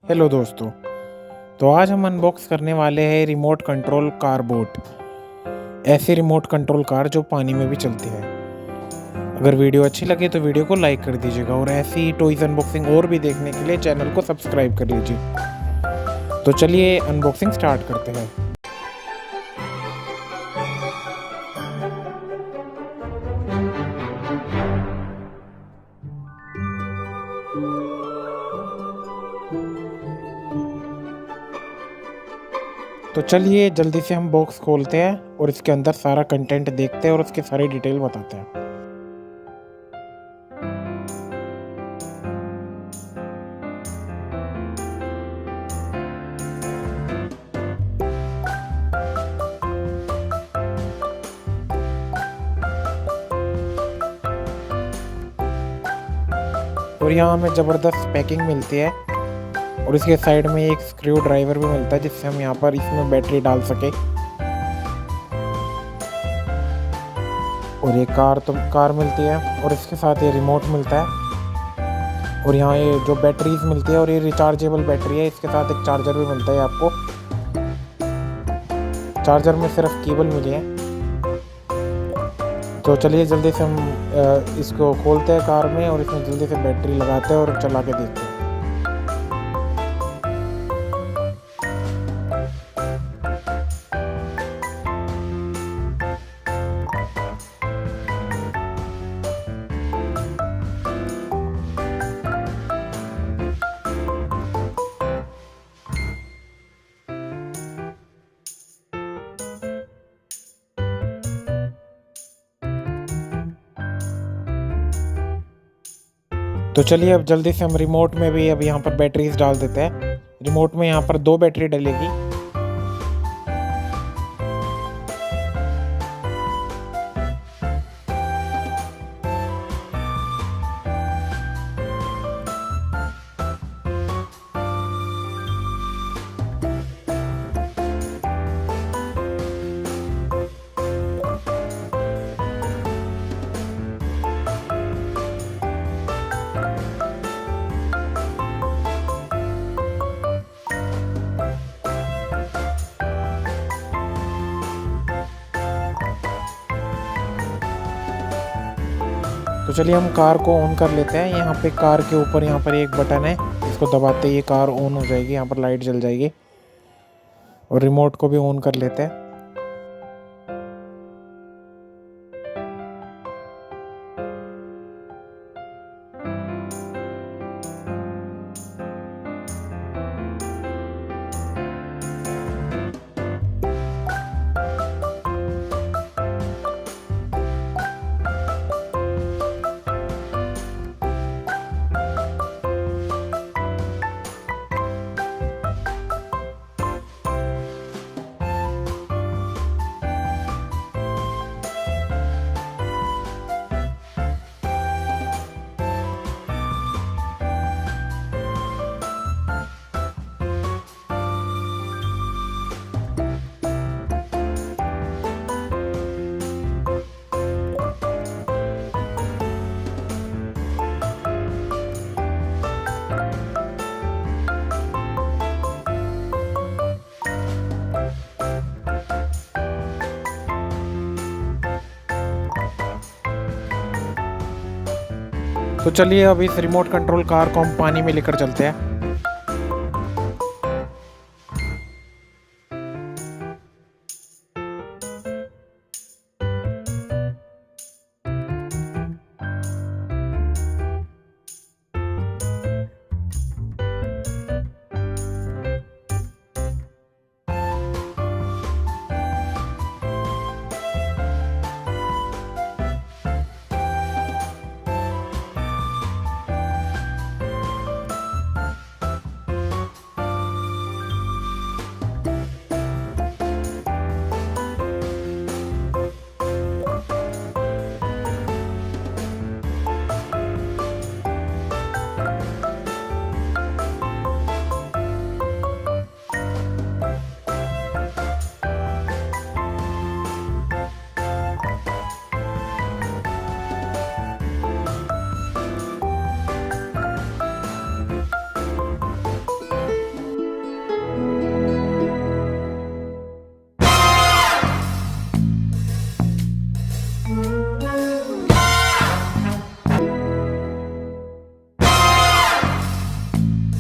Hello दोस्तों। तो आज हम अनबॉक्स करने वाले हैं रिमोट कंट्रोल कार बोट। ऐसी रिमोट कंट्रोल कार जो पानी में भी चलती है। अगर वीडियो अच्छी लगे तो वीडियो को लाइक कर दीजिएगा और ऐसी टॉयज अनबॉक्सिंग और भी देखने के लिए चैनल को सब्सक्राइब कर लीजिए। तो चलिए अनबॉक्सिंग स्टार्ट करते हैं। तो चलिए जल्दी से हम बॉक्स खोलते हैं और इसके अंदर सारा कंटेंट देखते हैं और उसकी सारी डिटेल बताते हैं। और यहाँ हमें ज़बरदस्त पैकिंग मिलती है और इसके साइड में एक स्क्रू ड्राइवर भी मिलता है जिससे हम यहाँ पर इसमें बैटरी डाल सके। और ये कार मिलती है और इसके साथ ये रिमोट मिलता है। और यहाँ ये जो बैटरीज मिलती है और ये रिचार्जेबल बैटरी है, इसके साथ एक चार्जर भी मिलता है आपको। चार्जर में सिर्फ केबल मिली है। तो चलिए जल्दी से हम इसको खोलते हैं कार में और इसमें जल्दी से बैटरी लगाते हैं और चला के देखते हैं। तो चलिए अब जल्दी से हम रिमोट में भी अब यहाँ पर बैटरीज डाल देते हैं। रिमोट में यहाँ पर 2 बैटरी डलेगी। तो चलिए हम कार को ऑन कर लेते हैं। यहाँ पे कार के ऊपर यहाँ पर एक बटन है, इसको दबाते ही ये कार ऑन हो जाएगी। यहाँ पर लाइट जल जाएगी और रिमोट को भी ऑन कर लेते हैं। तो चलिए अब इस रिमोट कंट्रोल कार को हम पानी में लेकर चलते हैं।